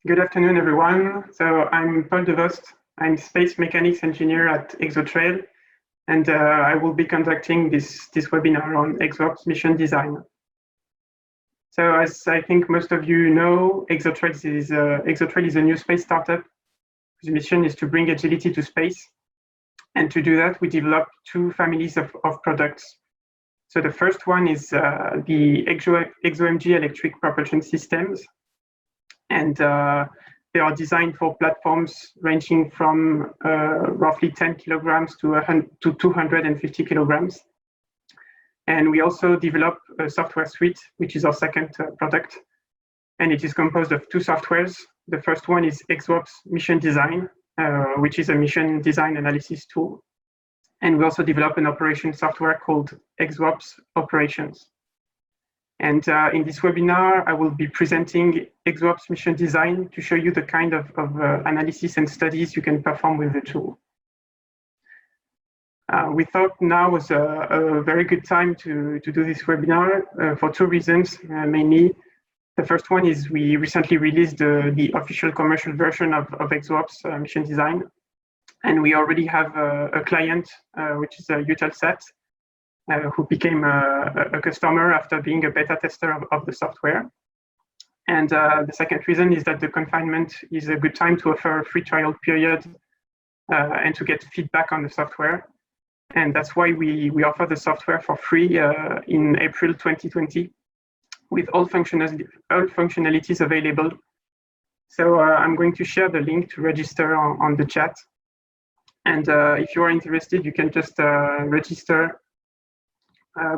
Good afternoon, everyone. So I'm Paul Devost. I'm space mechanics engineer at Exotrail, and I will be conducting this webinar on ExoOPS mission design. So as I think most of you know, Exotrail is a new space startup whose mission is to bring agility to space. And to do that, we developed two families of products. So the first one is the ExoMG electric propulsion systems. And they are designed for platforms ranging from roughly 10 kilograms to 250 kilograms. And we also develop a software suite, which is our second product. And it is composed of two softwares. The first one is ExoOPS Mission Design, which is a mission design analysis tool. And we also develop an operation software called ExoOPS Operations. And in this webinar, I will be presenting ExoOPS Mission Design to show you the kind of analysis and studies you can perform with the tool. We thought now was a very good time to do this webinar for two reasons, mainly. The first one is we recently released the official commercial version of ExoOPS Mission Design. And we already have a client, which is Eutelsat, who became a customer after being a beta tester of the software. And the second reason is that the confinement is a good time to offer a free trial period and to get feedback on the software. And that's why we offer the software for free in April 2020 with all functionalities available. So I'm going to share the link to register on the chat. And if you are interested, you can just register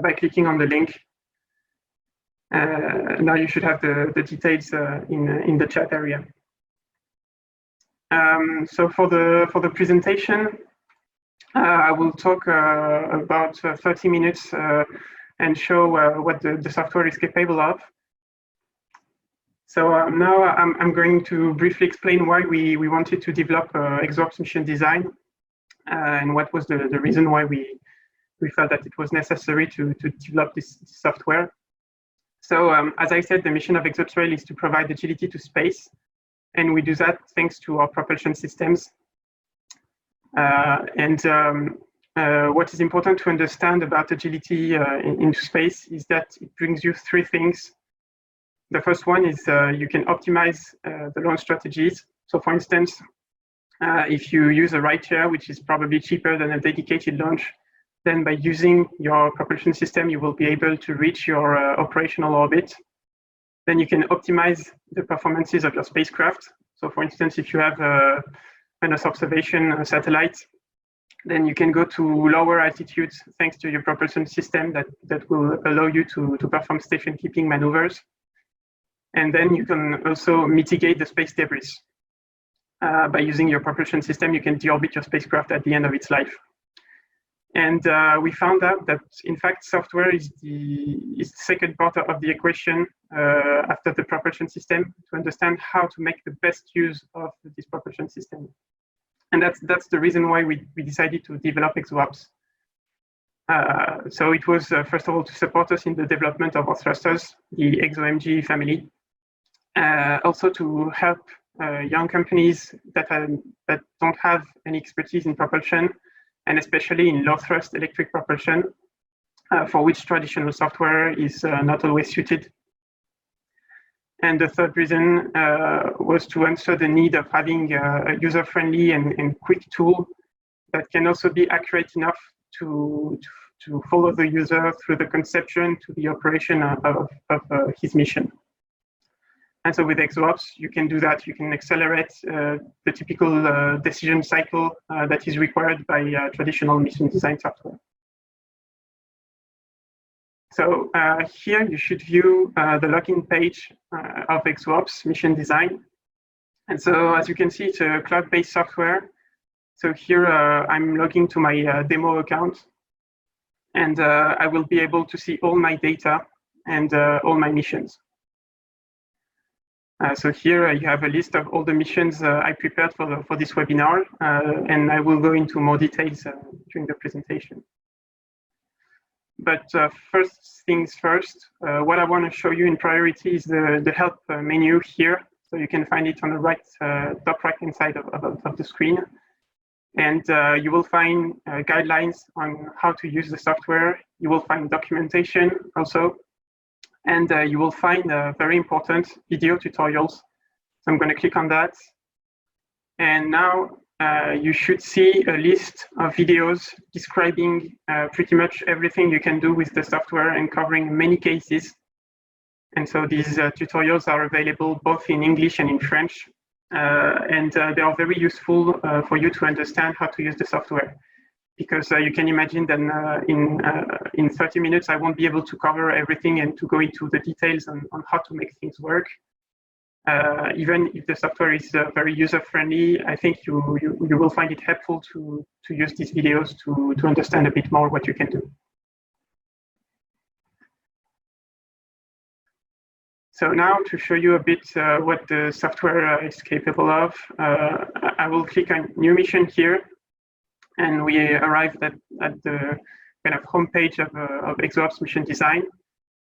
by clicking on the link. Now you should have the details in the chat area. So for the presentation, I will talk about 30 minutes and show what the software is capable of. So now I'm going to briefly explain why we wanted to develop ExoOPS Mission Design and what was the reason why we felt that it was necessary to develop this software. So as I said, the mission of Exotrail is to provide agility to space, and we do that thanks to our propulsion systems. What is important to understand about agility into space is that it brings you three things. The first one is you can optimize the launch strategies. So for instance, if you use a rideshare, which is probably cheaper than a dedicated launch, then by using your propulsion system, you will be able to reach your operational orbit. Then you can optimize the performances of your spacecraft. So for instance, if you have an Earth observation satellite, then you can go to lower altitudes thanks to your propulsion system that will allow you to perform station keeping maneuvers. And then you can also mitigate the space debris. By using your propulsion system, you can deorbit your spacecraft at the end of its life. And we found out that, in fact, software is the second part of the equation after the propulsion system to understand how to make the best use of this propulsion system. And that's the reason why we decided to develop ExoOPS. So it was, first of all, to support us in the development of our thrusters, the ExoMG family. Also to help young companies that don't have any expertise in propulsion, and especially in low thrust electric propulsion, for which traditional software is not always suited. And the third reason was to answer the need of having a user-friendly and quick tool that can also be accurate enough to follow the user through the conception to the operation of his mission. And so with ExoOPS, you can do that. You can accelerate the typical decision cycle that is required by traditional mission design software. So here you should view the login page of ExoOPS Mission Design. And so as you can see, it's a cloud-based software. So here I'm logging to my demo account, and I will be able to see all my data and all my missions. So here you have a list of all the missions I prepared for this webinar, and I will go into more details during the presentation. But first things first, what I want to show you in priority is the help menu here. So you can find it on the right, top right-hand side of the screen. And you will find guidelines on how to use the software. You will find documentation also. And you will find very important video tutorials. So I'm going to click on that. And now you should see a list of videos describing pretty much everything you can do with the software and covering many cases. And so these tutorials are available both in English and in French. And they are very useful for you to understand how to use the software. Because you can imagine that in 30 minutes, I won't be able to cover everything and to go into the details on how to make things work. Even if the software is very user-friendly, I think you will find it helpful to use these videos to understand a bit more what you can do. So now to show you a bit what the software is capable of, I will click on New Mission here, and we arrive at the kind of homepage of ExoOPS Mission Design.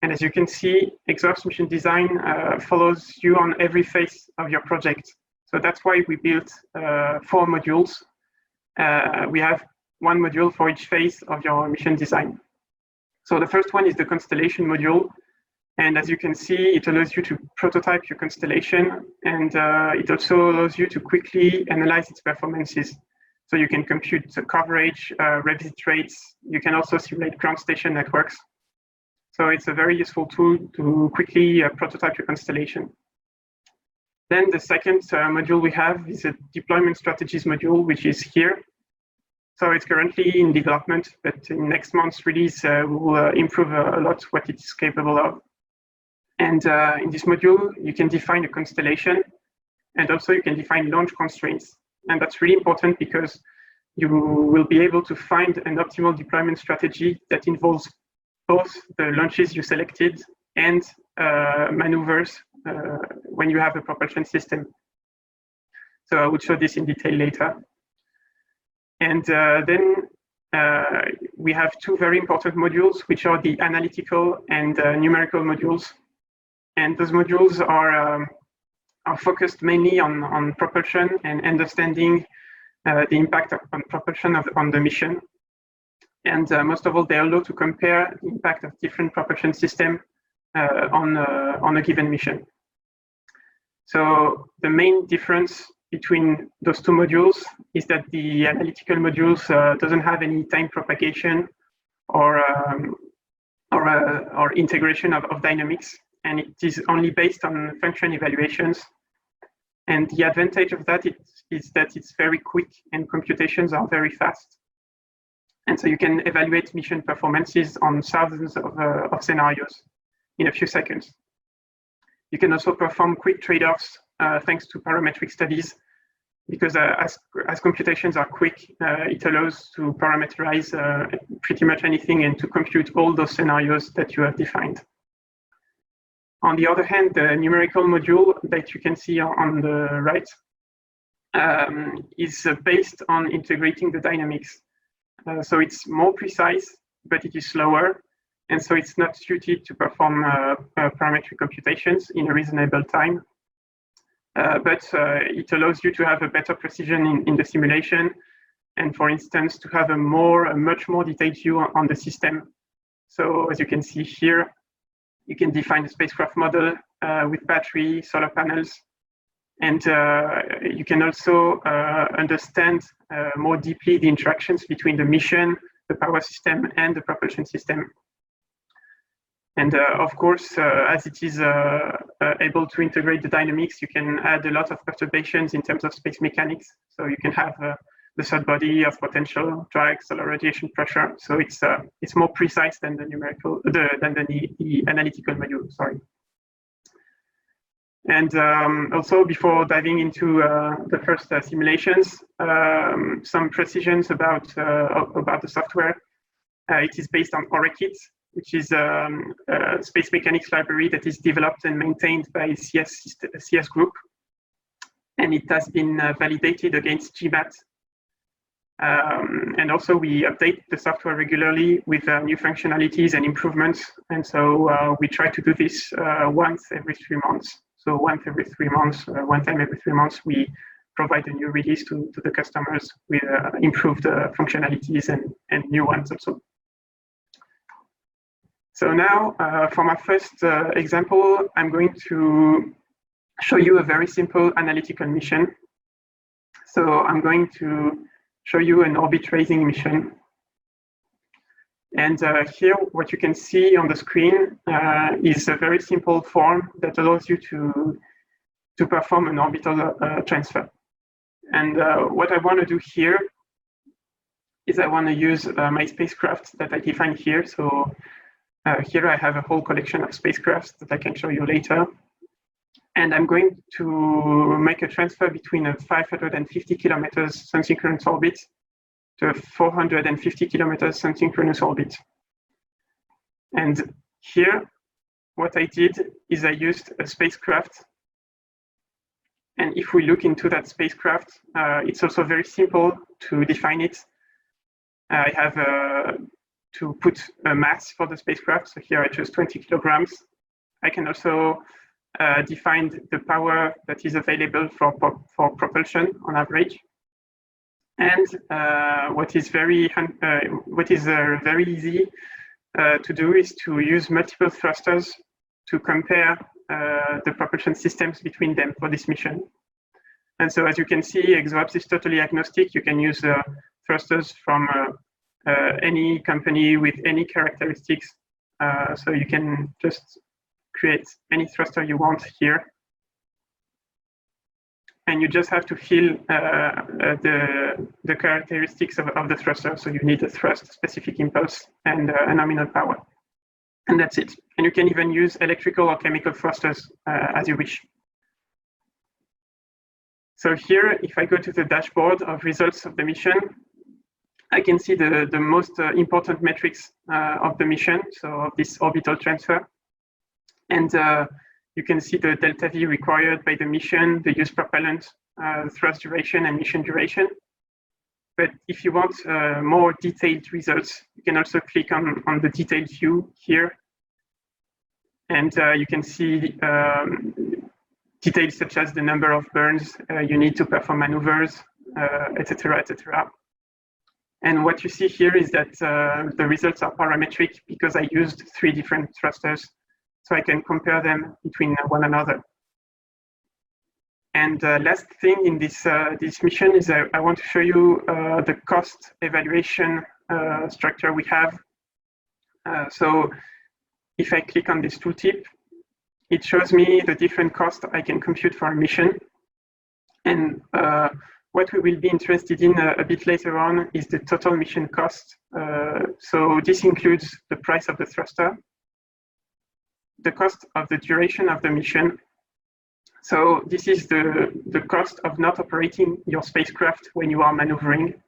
And as you can see, ExoOPS Mission Design follows you on every phase of your project. So that's why we built 4 modules. We have 1 module for each phase of your mission design. So the first one is the Constellation Module. And as you can see, it allows you to prototype your constellation, and it also allows you to quickly analyze its performances. So you can compute the coverage, revisit rates. You can also simulate ground station networks. So it's a very useful tool to quickly prototype your constellation. Then the second module we have is a deployment strategies module, which is here. So it's currently in development, but in next month's release, we will improve a lot what it's capable of. And in this module, you can define a constellation, and also you can define launch constraints. And that's really important because you will be able to find an optimal deployment strategy that involves both the launches you selected and maneuvers when you have a propulsion system. So I will show this in detail later. And then we have 2 very important modules, which are the Analytical and Numerical modules. And those modules are focused mainly on propulsion and understanding the impact on propulsion on the mission. And most of all, they allow to compare the impact of different propulsion systems on a given mission. So the main difference between those 2 modules is that the Analytical modules doesn't have any time propagation or integration of dynamics. And it is only based on function evaluations. And the advantage of that is that it's very quick and computations are very fast. And so you can evaluate mission performances on thousands of scenarios in a few seconds. You can also perform quick trade-offs thanks to parametric studies, because as computations are quick, it allows to parameterize pretty much anything and to compute all those scenarios that you have defined. On the other hand, the numerical module that you can see on the right is based on integrating the dynamics. So it's more precise, but it is slower. And so it's not suited to perform parametric computations in a reasonable time. But it allows you to have a better precision in the simulation. And for instance, to have a much more detailed view on the system. So as you can see here, you can define a spacecraft model with battery, solar panels, and you can also understand more deeply the interactions between the mission, the power system, and the propulsion system. And of course, as it is able to integrate the dynamics, you can add a lot of perturbations in terms of space mechanics. So you can have the third body of potential, drag, solar radiation pressure. So it's more precise than the numerical, the analytical module. Sorry. And also, before diving into the first simulations, some precisions about the software. It is based on ORAKit, which is a space mechanics library that is developed and maintained by CS Group, and it has been validated against GMAT. And also we update the software regularly with new functionalities and improvements. And so we try to do this once every 3 months. So once every 3 months, one time every 3 months, we provide a new release to the customers with improved functionalities and new ones also. So now, for my first example, I'm going to show you a very simple analytical mission. So I'm going to show you an orbit raising mission. And here, what you can see on the screen is a very simple form that allows you to perform an orbital transfer. And what I want to do here is I want to use my spacecraft that I defined here. So here I have a whole collection of spacecrafts that I can show you later. And I'm going to make a transfer between a 550 kilometers sun-synchronous orbit to a 450 kilometers sun-synchronous orbit. And here, what I did is I used a spacecraft. And if we look into that spacecraft, it's also very simple to define it. I have to put a mass for the spacecraft. So here I chose 20 kilograms. I can also define the power that is available for propulsion on average. And what is very easy to do is to use multiple thrusters to compare the propulsion systems between them for this mission. And so as you can see, ExoOPS is totally agnostic. You can use thrusters from any company with any characteristics. So you can just create any thruster you want here. And you just have to fill the characteristics of the thruster. So you need a thrust, specific impulse, and a nominal power. And that's it. And you can even use electrical or chemical thrusters as you wish. So here, if I go to the dashboard of results of the mission, I can see the most important metrics of the mission, so of this orbital transfer. And you can see the delta V required by the mission, the used propellant, the thrust duration, and mission duration. But if you want more detailed results, you can also click on the detailed view here. And you can see details such as the number of burns you need to perform maneuvers, etc., etc. And what you see here is that the results are parametric because I used 3 different thrusters, so I can compare them between one another. And last thing in this mission is I want to show you the cost evaluation structure we have. So if I click on this tooltip, it shows me the different costs I can compute for a mission. And what we will be interested in a bit later on is the total mission cost. So this includes the price of the thruster, the cost of the duration of the mission. So this is the cost of not operating your spacecraft when you are maneuvering,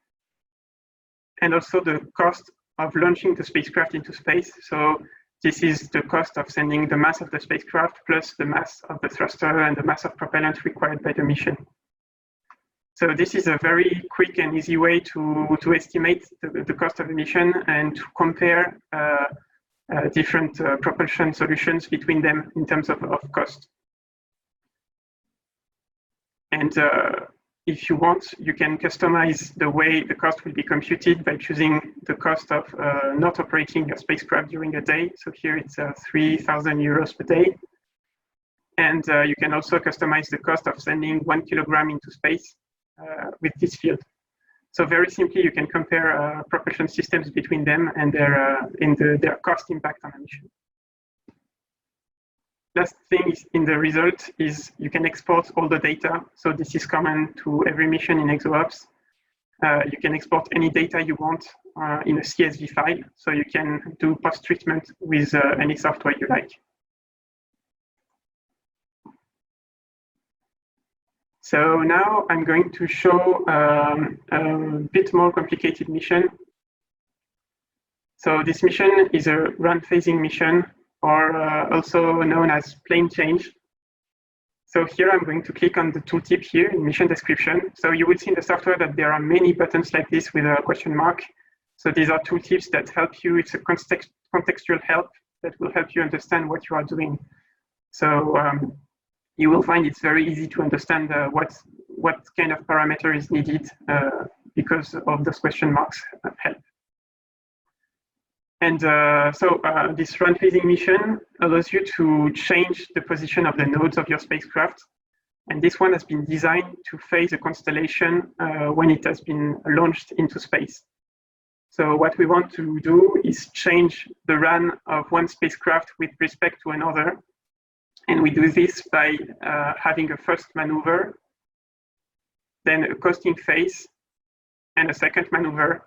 and also the cost of launching the spacecraft into space. So this is the cost of sending the mass of the spacecraft plus the mass of the thruster and the mass of propellant required by the mission. So this is a very quick and easy way to estimate the cost of the mission and to compare different propulsion solutions between them in terms of cost. And if you want, you can customize the way the cost will be computed by choosing the cost of not operating your spacecraft during a day. So here it's 3,000 euros per day. And you can also customize the cost of sending 1 kilogram into space with this field. So very simply, you can compare propulsion systems between them and their cost impact on a mission. Last thing in the result is you can export all the data. So this is common to every mission in ExoOPS. You can export any data you want in a CSV file. So you can do post-treatment with any software you like. So now I'm going to show a bit more complicated mission. So this mission is a run phasing mission, or also known as plane change. So here I'm going to click on the tooltip here in mission description. So you will see in the software that there are many buttons like this with a question mark. So these are tooltips that help you. It's a contextual help that will help you understand what you are doing. So you will find it's very easy to understand what kind of parameter is needed because of those question marks help. And this run phasing mission allows you to change the position of the nodes of your spacecraft. And this one has been designed to phase a constellation when it has been launched into space. So what we want to do is change the run of one spacecraft with respect to another. And we do this by having a first maneuver, then a coasting phase, and a second maneuver.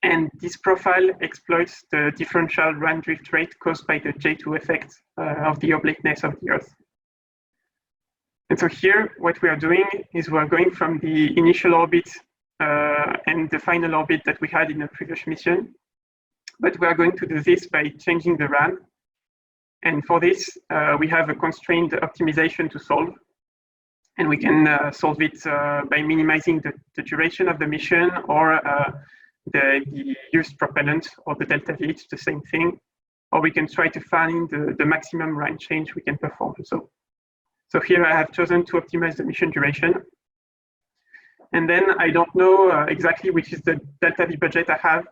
And this profile exploits the differential run drift rate caused by the J2 effect of the obliqueness of the Earth. And so here, what we are doing is we're going from the initial orbit and the final orbit that we had in the previous mission. But we are going to do this by changing the run. And for this, we have a constrained optimization to solve. And we can solve it by minimizing the duration of the mission or the used propellant or the delta V, it's the same thing. Or we can try to find the maximum run change we can perform. So here I have chosen to optimize the mission duration. And then I don't know exactly which is the delta V budget I have.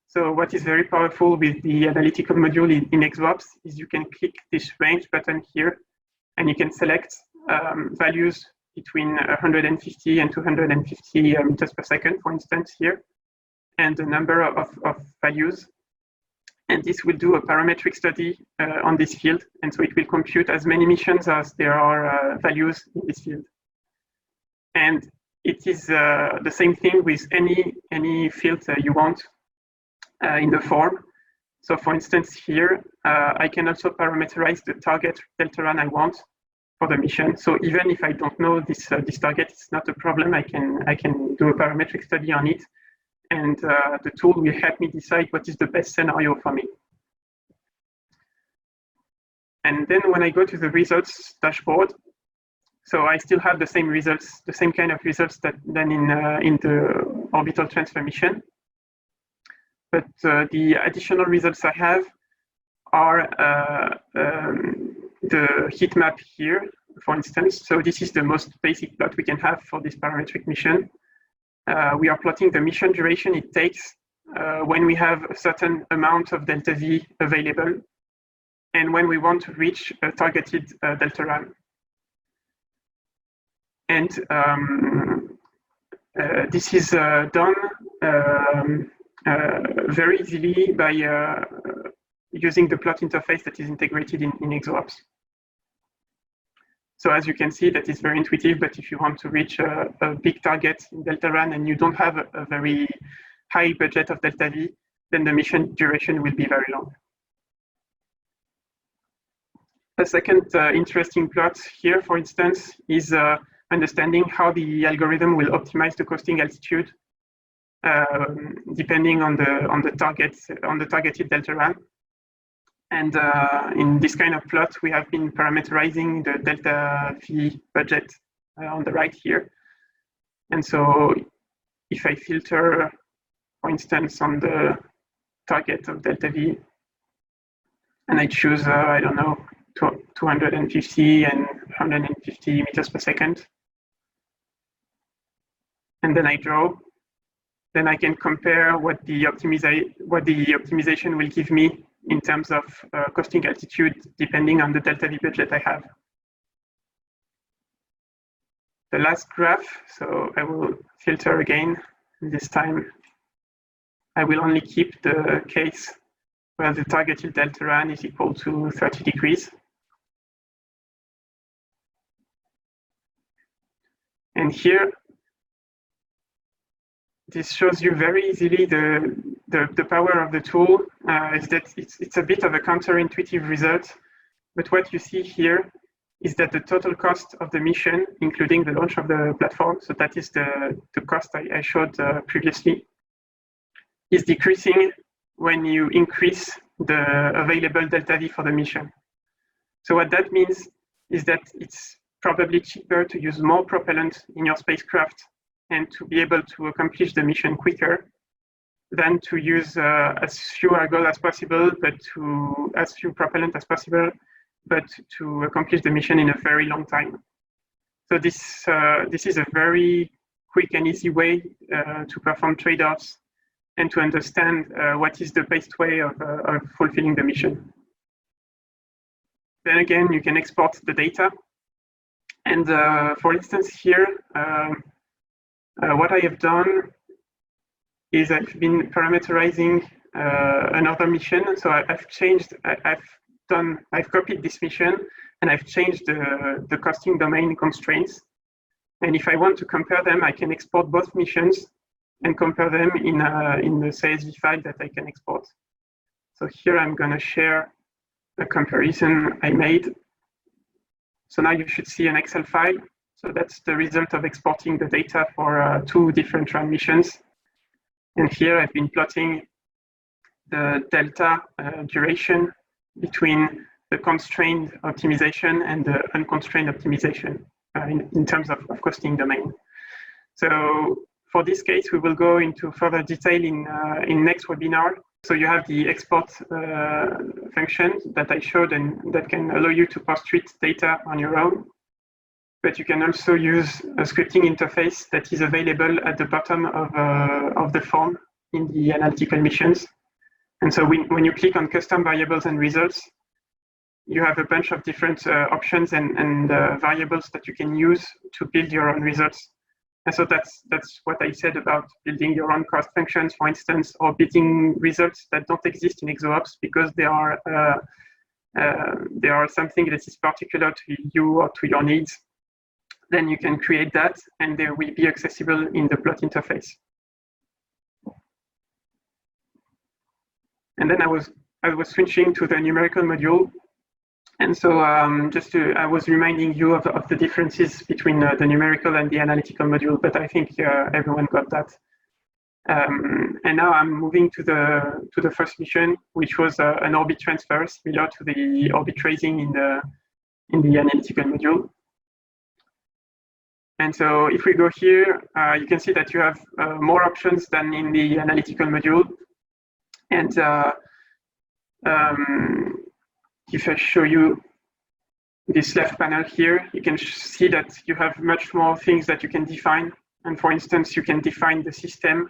So what is very powerful with the analytical module in ExoOPS is you can click this range button here, and you can select values between 150 and 250 meters per second, for instance, here, and a number of values. And this will do a parametric study on this field. And so it will compute as many missions as there are values in this field. And it is the same thing with any field you want in the form. So for instance, here, I can also parameterize the target delta run I want for the mission. So even if I don't know this target, it's not a problem. I can do a parametric study on it. And the tool will help me decide what is the best scenario for me. And then when I go to the results dashboard, so I still have the same results, the same kind of results than in the orbital transfer mission. But the additional results I have are the heat map here, for instance. So this is the most basic plot we can have for this parametric mission. We are plotting the mission duration it takes when we have a certain amount of delta V available and when we want to reach a targeted delta run. And this is done very easily by using the plot interface that is integrated in ExoOPS. So as you can see, that is very intuitive, but if you want to reach a big target in delta run and you don't have a very high budget of delta V, then the mission duration will be very long. A second interesting plot here, for instance, is understanding how the algorithm will optimize the coasting altitude depending on the targeted delta run. And in this kind of plot, we have been parameterizing the delta V budget on the right here. And so if I filter, for instance, on the target of delta V, and I choose, I don't know, 250 and 150 meters per second, and then I draw, then I can compare what the optimization will give me in terms of coasting altitude, depending on the delta V budget I have. The last graph, so I will filter again. This time, I will only keep the case where the targeted delta run is equal to 30 degrees. And here, this shows you very easily the power of the tool. Is that it's a bit of a counterintuitive result, but what you see here is that the total cost of the mission, including the launch of the platform, so that is the cost I showed previously, is decreasing when you increase the available delta V for the mission. So what that means is that it's probably cheaper to use more propellant in your spacecraft and to be able to accomplish the mission quicker than to use as few ergol as possible, but to as few propellant as possible, but to accomplish the mission in a very long time. So this is a very quick and easy way to perform trade-offs and to understand what is the best way of fulfilling the mission. Then again, you can export the data. And for instance, here, what I have done is I've been parameterizing another mission. So I've copied this mission and I've changed the costing domain constraints. And if I want to compare them, I can export both missions and compare them in the CSV file that I can export. So here I'm going to share a comparison I made. So now you should see an Excel file. So that's the result of exporting the data for 2 different run missions. And here I've been plotting the delta duration between the constrained optimization and the unconstrained optimization in terms of costing domain. So for this case, we will go into further detail in next webinar. So you have the export function that I showed and that can allow you to post-treat data on your own. But you can also use a scripting interface that is available at the bottom of the form in the analytical missions. And so when you click on custom variables and results, you have a bunch of different options and variables that you can use to build your own results. And so that's what I said about building your own cost functions, for instance, or building results that don't exist in ExoOPS because they are something that is particular to you or to your needs. Then you can create that, and they will be accessible in the plot interface. And then I was switching to the numerical module. And so I was reminding you of the differences between the numerical and the analytical module, but I think everyone got that. And now I'm moving to the first mission, which was an orbit transfer similar to the orbit tracing in the analytical module. And so if we go here, you can see that you have more options than in the analytical module. And if I show you this left panel here, you can see that you have much more things that you can define. And for instance, you can define the system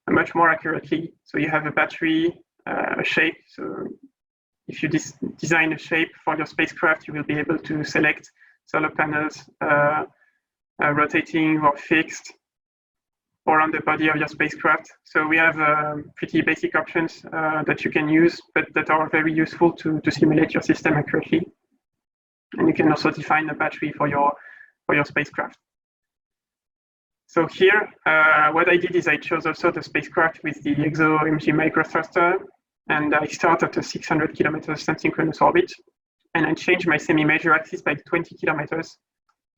much more accurately. So you have a battery, a shape. So if you design a shape for your spacecraft, you will be able to select solar panels, rotating or fixed, or on the body of your spacecraft. So we have pretty basic options that you can use, but that are very useful to simulate your system accurately. And you can also define a battery for your spacecraft. So here, what I did is I chose also the spacecraft with the ExoMG microthruster, and I start at a 600 kilometers synchronous orbit, and I change my semi-major axis by 20 kilometers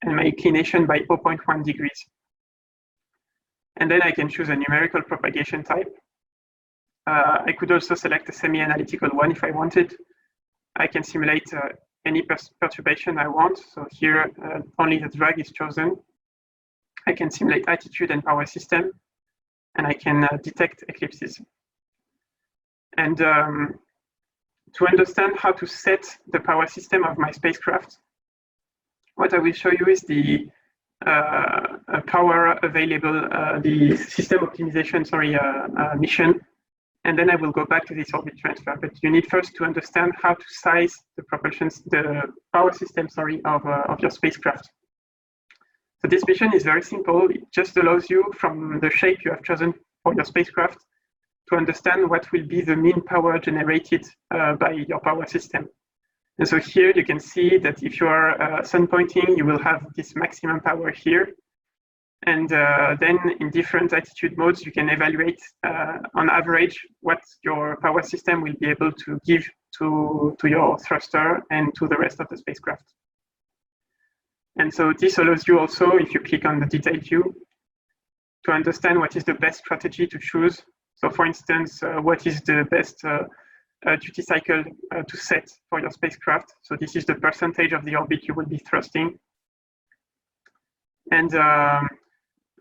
and my inclination by 0.1 degrees. And then I can choose a numerical propagation type. I could also select a semi-analytical one if I wanted. I can simulate any perturbation I want. So here, only the drag is chosen. I can simulate attitude and power system, and I can detect eclipses. And to understand how to set the power system of my spacecraft, what I will show you is the power available, the system optimization, mission. And then I will go back to this orbit transfer. But you need first to understand how to size the power system, of your spacecraft. So this mission is very simple. It just allows you, from the shape you have chosen for your spacecraft, to understand what will be the mean power generated by your power system. And so here you can see that if you are sun pointing, you will have this maximum power here. And then in different attitude modes, you can evaluate on average what your power system will be able to give to your thruster and to the rest of the spacecraft. And so this allows you also, if you click on the detail view, to understand what is the best strategy to choose. So for instance, what is the best duty cycle to set for your spacecraft. So this is the percentage of the orbit you will be thrusting. And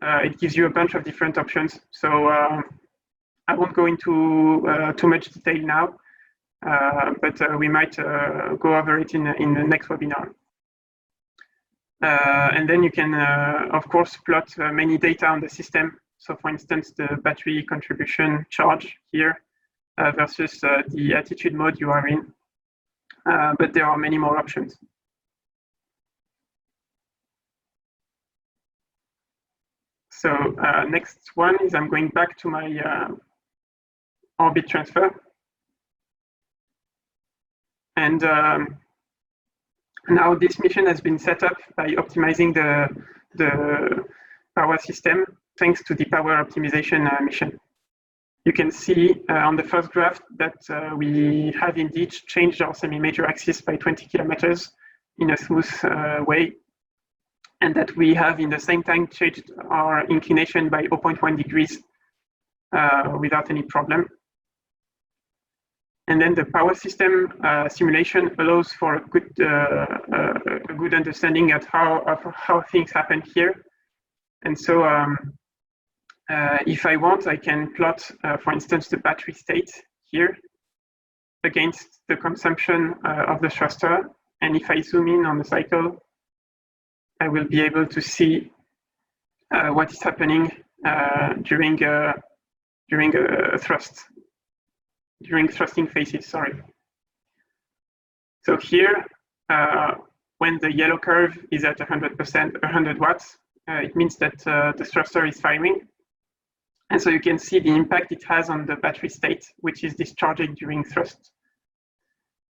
it gives you a bunch of different options. So I won't go into too much detail now. but we might go over it in the next webinar. And then you can, of course, plot many data on the system. So for instance, the battery contribution charge here versus the attitude mode you are in. But there are many more options. So next one is I'm going back to my orbit transfer. And now this mission has been set up by optimizing the power system thanks to the power optimization mission. You can see on the first graph that we have indeed changed our semi-major axis by 20 kilometers in a smooth way, and that we have in the same time changed our inclination by 0.1 degrees without any problem. And then the power system simulation allows for a good understanding of how things happen here. And so if I want, I can plot, for instance, the battery state here against the consumption of the thruster. And if I zoom in on the cycle, I will be able to see what is happening during thrusting phases, sorry. So here, when the yellow curve is at 100%, 100 watts, it means that the thruster is firing. And so you can see the impact it has on the battery state, which is discharging during thrust.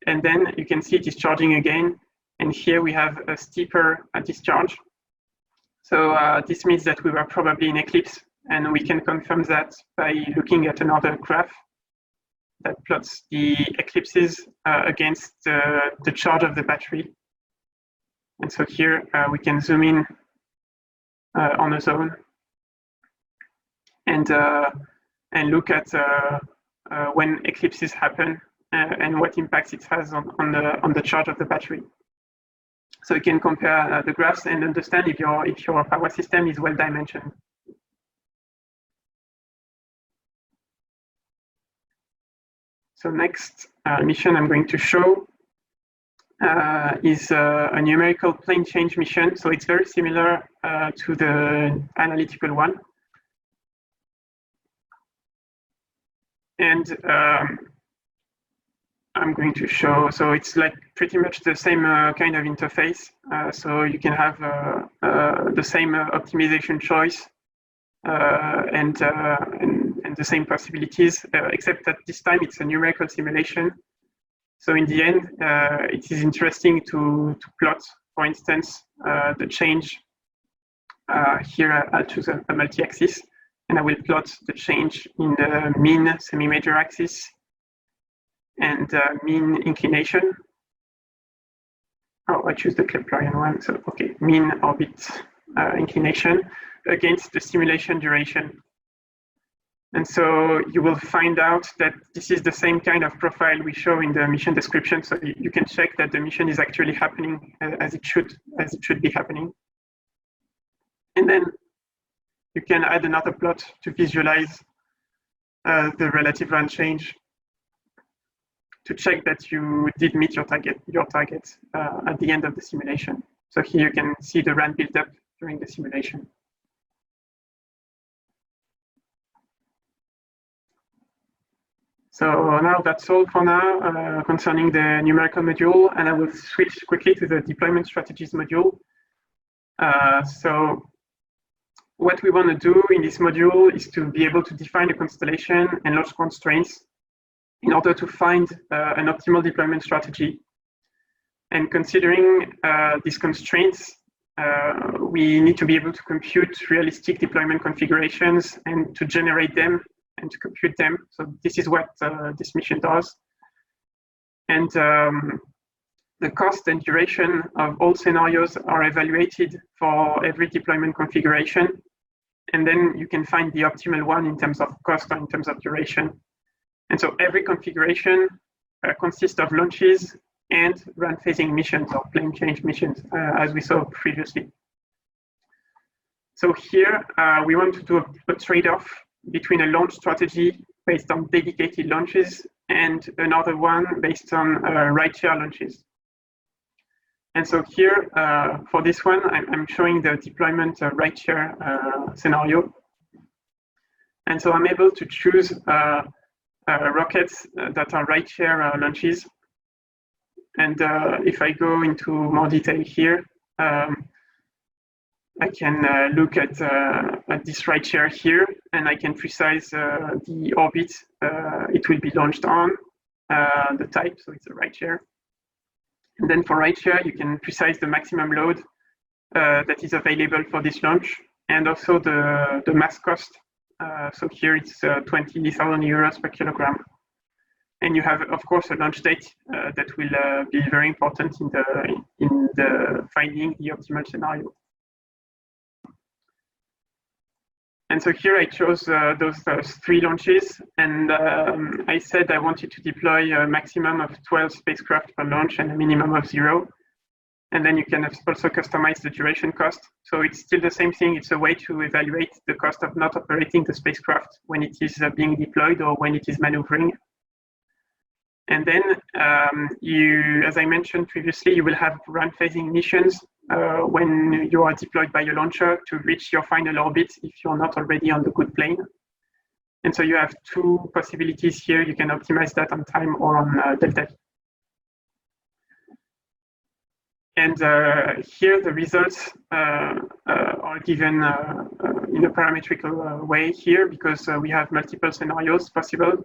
And then you can see discharging again. And here we have a steeper discharge. So this means that we were probably in eclipse, and we can confirm that by looking at another graph that plots the eclipses against the charge of the battery. And so here we can zoom in on a zone and look at when eclipses happen and what impacts it has on the charge of the battery. So you can compare the graphs and understand if your power system is well dimensioned. So next mission I'm going to show is a numerical plane change mission. So it's very similar to the analytical one. And I'm going to show, so it's like pretty much the same kind of interface. So you can have the same optimization choice and the same possibilities, except that this time it's a numerical simulation. So in the end, it is interesting to plot, for instance, the change here. I'll choose a multi-axis, and I will plot the change in the mean semi-major axis and mean inclination. Oh, I choose the Keplerian one. So, okay, mean orbit inclination against the simulation duration. And so you will find out that this is the same kind of profile we show in the mission description. So you can check that the mission is actually happening as it should be happening. And then you can add another plot to visualize the relative run change to check that you did meet your target at the end of the simulation. So here you can see the run build up during the simulation. So now that's all for now concerning the numerical module, and I will switch quickly to the deployment strategies module. So what we want to do in this module is to be able to define a constellation and launch constraints in order to find an optimal deployment strategy. And considering these constraints, we need to be able to compute realistic deployment configurations and to generate them and to compute them. So this is what this mission does. And the cost and duration of all scenarios are evaluated for every deployment configuration. And then you can find the optimal one in terms of cost or in terms of duration. And so every configuration consists of launches and run phasing missions or plane change missions, as we saw previously. So here we want to do a trade-off between a launch strategy based on dedicated launches and another one based on rideshare launches. And so here, for this one, I'm showing the deployment rideshare scenario. And so I'm able to choose rockets that are rideshare launches. And if I go into more detail here, I can look at this rideshare here, and I can precise the orbit it will be launched on, the type, so it's a rideshare. And then for rideshare, you can precise the maximum load that is available for this launch, and also the mass cost. So here it's 20,000 euros per kilogram. And you have, of course, a launch date that will be very important in the finding the optimal scenario. And so here I chose those 3 launches, and I said I wanted to deploy a maximum of 12 spacecraft per launch and a minimum of 0. And then you can also customize the duration cost. So it's still the same thing. It's a way to evaluate the cost of not operating the spacecraft when it is being deployed or when it is maneuvering. And then as I mentioned previously, you will have run phasing missions when you are deployed by your launcher to reach your final orbit if you're not already on the good plane. And so you have 2 possibilities here. You can optimize that on time or on delta V. And here the results are given in a parametrical way here because we have multiple scenarios possible.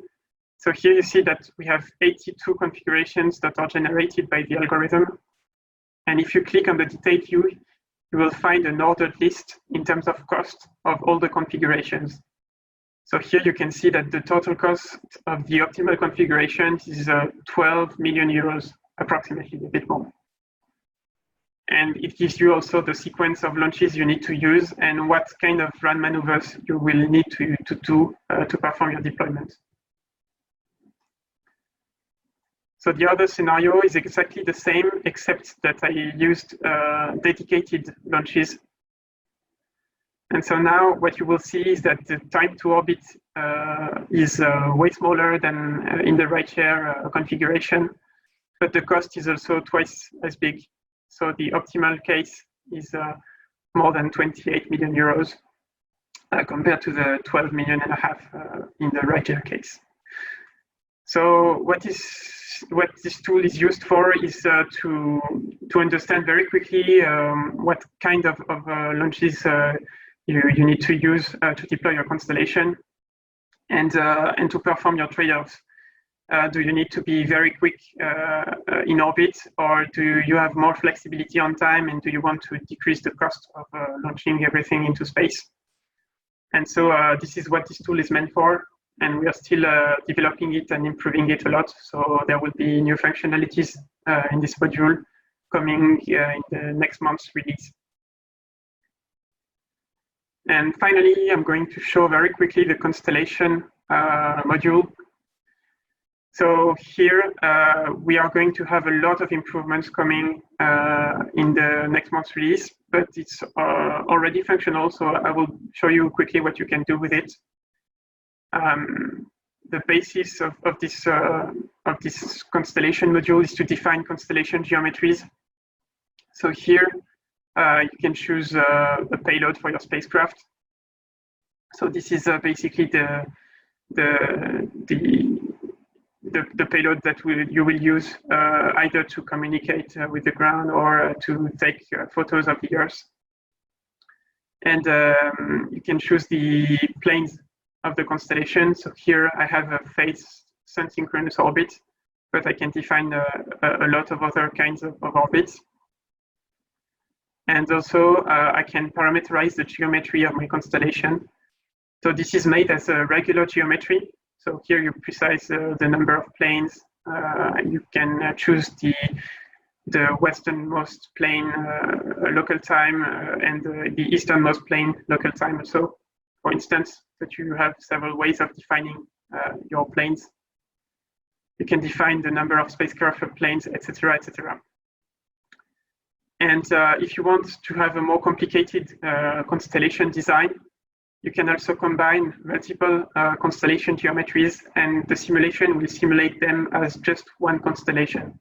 So here you see that we have 82 configurations that are generated by the algorithm. And if you click on the detailed view, you will find an ordered list in terms of cost of all the configurations. So here you can see that the total cost of the optimal configuration is 12 million euros, approximately, a bit more. And it gives you also the sequence of launches you need to use and what kind of run maneuvers you will need to do to perform your deployment. So the other scenario is exactly the same, except that I used dedicated launches. And so now what you will see is that the time to orbit is way smaller than in the rideshare configuration, but the cost is also twice as big. So the optimal case is more than 28 million euros compared to the 12 million and a half in the rideshare case. So what this tool is used for is to understand very quickly what kind of launches you need to use to deploy your constellation and to perform your trade-offs. Do you need to be very quick in orbit, or do you have more flexibility on time, and do you want to decrease the cost of launching everything into space? And so this is what this tool is meant for, and we are still developing it and improving it a lot. So there will be new functionalities in this module coming in the next month's release. And finally, I'm going to show very quickly the Constellation module. So here we are going to have a lot of improvements coming in the next month's release, but it's already functional. So I will show you quickly what you can do with it. The basis of this Constellation module is to define constellation geometries. So here you can choose a payload for your spacecraft. So this is basically the payload that you will use either to communicate with the ground or to take photos of the Earth. And you can choose the planes of the constellation. So here I have a phase sun-synchronous orbit, but I can define a lot of other kinds of orbits. And also I can parameterize the geometry of my constellation. So this is made as a regular geometry. So here you precise the number of planes. You can choose the westernmost plane local time and the easternmost plane local time also, for instance, that you have several ways of defining your planes. You can define the number of spacecraft planes, etc., etc. And if you want to have a more complicated constellation design, You can also combine multiple constellation geometries, and the simulation will simulate them as just one constellation.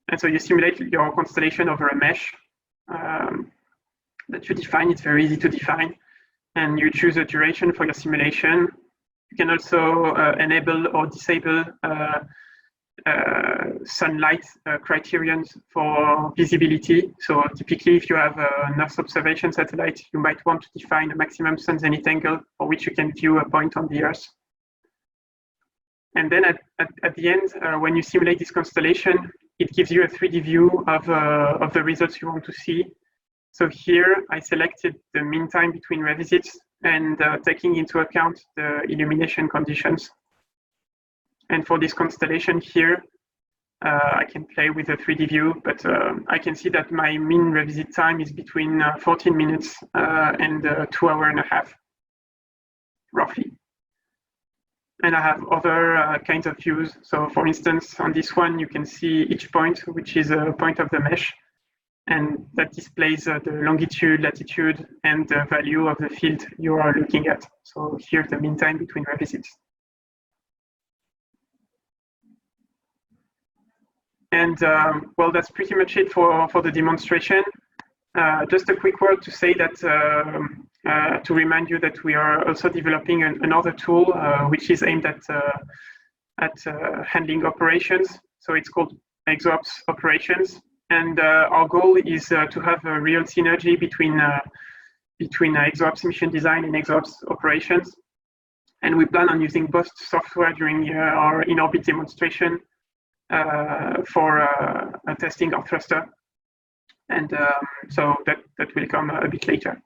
And so you simulate your constellation over a mesh that you define. It's very easy to define. And you choose a duration for your simulation. You can also enable or disable sunlight criterions for visibility. So typically, if you have an Earth observation satellite, you might want to define a maximum sun zenith angle for which you can view a point on the Earth. And then at the end, when you simulate this constellation, it gives you a 3D view of the results you want to see. So here, I selected the mean time between revisits and taking into account the illumination conditions. And for this constellation here, I can play with the 3D view, but I can see that my mean revisit time is between 14 minutes and 2 hours and a half, roughly. And I have other kinds of views. So for instance, on this one, you can see each point, which is a point of the mesh, and that displays the longitude, latitude, and the value of the field you are looking at. So here, the mean time between revisits. And well, that's pretty much it for the demonstration. Just a quick word to say that, to remind you that we are also developing another tool which is aimed at handling operations. So it's called ExoOPS operations. And our goal is to have a real synergy between ExoOPS mission design and ExoOPS operations. And we plan on using both software during our in-orbit demonstration for testing our thruster. And so that will come a bit later.